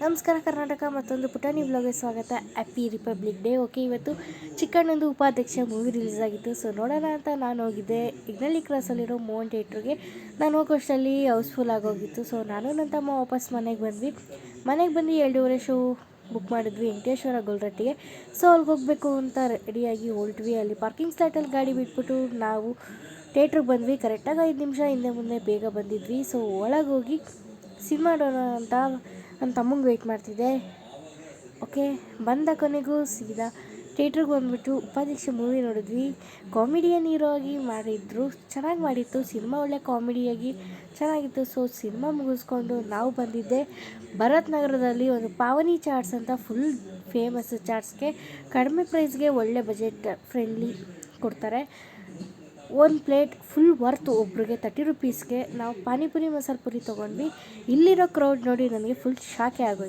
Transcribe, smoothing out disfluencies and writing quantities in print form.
ನಮಸ್ಕಾರ ಕರ್ನಾಟಕ, ಮತ್ತೊಂದು ಪುಟಾಣಿ ಬ್ಲಾಗ್ಗೆ ಸ್ವಾಗತ. Happy republic day. ಓಕೆ, ಇವತ್ತು ಚಿಕ್ಕಣ್ಣಂದು ಉಪಾಧ್ಯಕ್ಷ ಮೂವಿ ರಿಲೀಸ್ ಆಗಿತ್ತು. ಸೊ ನೋಡೋಣ ಅಂತ ನಾನು ಹೋಗಿದ್ದೆ ಇಗ್ನಳ್ಳಿ ಕ್ರಾಸಲ್ಲಿರೋ ಮೋಹನ್ ಥಿಯೇಟ್ರಿಗೆ. ನಾನು ಹೋಗೋಷ್ಟರಲ್ಲಿ ಹೌಸ್ಫುಲ್ ಆಗೋಗಿತ್ತು. ಸೊ ನಾನು ನನ್ನ ತಮ್ಮ ವಾಪಸ್ ಮನೆಗೆ ಬಂದು 2:30 ಶೋ ಬುಕ್ ಮಾಡಿದ್ವಿ ವೆಂಕಟೇಶ್ವರ ಗೊಲ್ರಟ್ಟಿಗೆ. ಸೊ ಅಲ್ಲಿಗೆ ಹೋಗಬೇಕು ಅಂತ ರೆಡಿಯಾಗಿ ಹೊರಟ್ವಿ. ಅಲ್ಲಿ ಪಾರ್ಕಿಂಗ್ ಸ್ಲಾಟಲ್ಲಿ ಗಾಡಿ ಬಿಟ್ಬಿಟ್ಟು ನಾವು ಥಿಯೇಟ್ರಿಗೆ ಬಂದ್ವಿ. ಕರೆಕ್ಟಾಗಿ 5 ನಿಮಿಷ ಹಿಂದೆ ಮುಂದೆ ಬೇಗ ಬಂದಿದ್ವಿ. ಸೊ ಒಳಗೆ ಹೋಗಿ ಸಿನಿಮಾ ನೋಡೋಣ ಅಂತ ನನ್ನ ತಮ್ಮಂಗೆ ವೆಯ್ಟ್ ಮಾಡ್ತಿದ್ದೆ. ಓಕೆ, ಬಂದ ಕೊನೆಗೂ ಸೀದಾ ಥಿಯೇಟ್ರಿಗೆ ಬಂದುಬಿಟ್ಟು ಉಪಾಧ್ಯಕ್ಷ ಮೂವಿ ನೋಡಿದ್ವಿ. ಕಾಮಿಡಿಯನ್ ಹೀರೋ ಆಗಿ ಮಾಡಿದ್ರು, ಚೆನ್ನಾಗಿ ಮಾಡಿತ್ತು ಸಿನಿಮಾ, ಒಳ್ಳೆ ಕಾಮಿಡಿಯಾಗಿ ಚೆನ್ನಾಗಿತ್ತು. ಸೊ ಸಿನಿಮಾ ಮುಗಿಸ್ಕೊಂಡು ನಾವು ಬಂದಿದ್ದೆ ಭರತ್ ನಗರದಲ್ಲಿ ಒಂದು ಪಾವನಿ ಚಾಟ್ಸ್ ಅಂತ ಫುಲ್ ಫೇಮಸ್ ಚಾಟ್ಸ್ಗೆ ಕಡಿಮೆ ಪ್ರೈಸ್ಗೆ ಒಳ್ಳೆ ಬಜೆಟ್ ಫ್ರೆಂಡ್ಲಿ ಕೊಡ್ತಾರೆ. ಒಂದು ಪ್ಲೇಟ್ ಫುಲ್ ವರ್ತ್ ಒಬ್ರಿಗೆ 30 ರೂಪೀಸ್ಗೆ ನಾವು ಪಾನಿಪುರಿ ಮಸಾಲೆ ಪುರಿ ತೊಗೊಂಡ್ವಿ. ಇಲ್ಲಿರೋ ಕ್ರೌಡ್ ನೋಡಿ ನನಗೆ ಫುಲ್ ಶಾಕೆ ಆಗೋಯ್ತು.